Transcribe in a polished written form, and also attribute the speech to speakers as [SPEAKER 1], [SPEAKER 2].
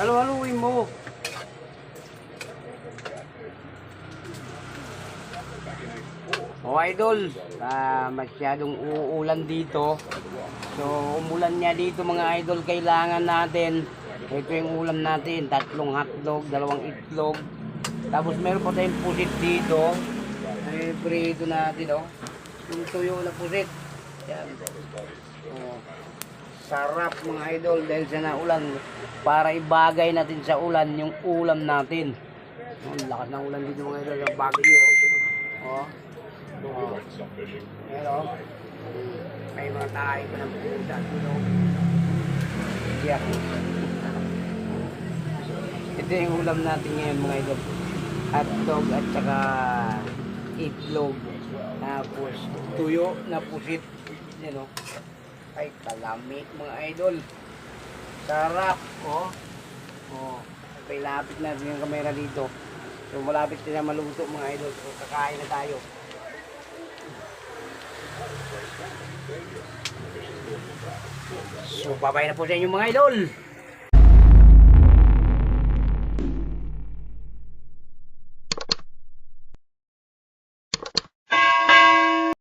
[SPEAKER 1] Halo-haluin mo. O idol, masyadong uulan dito. So umulan niya dito mga idol, kailangan natin. Ito yung ulam natin, 3 hotdog, 2 itlog. Tapos meron pa tayong pusit dito. Ay prito natin oh. Yung tuyo na pusit. Yan. Oh. Sarap mga idol dahil sa naulan. Para ibagay natin sa ulan yung ulam natin. Oh, lakas ng ulan dito mga idol, yung bagyo. Oh. Oh. Pero, may mga tayo pa ng pusa dito. Yeah. Ito yung ulam natin ngayon mga idol. Hotdog at saka itlog. Tapos tuyo na pusit. Yan o. Ay talamig mga idol. Sarap. Oh. Oh. Okay, lapit natin yung kamera dito. So malapit na maluto mga idol. So kakain na tayo. So babay na po sa inyo mga idol.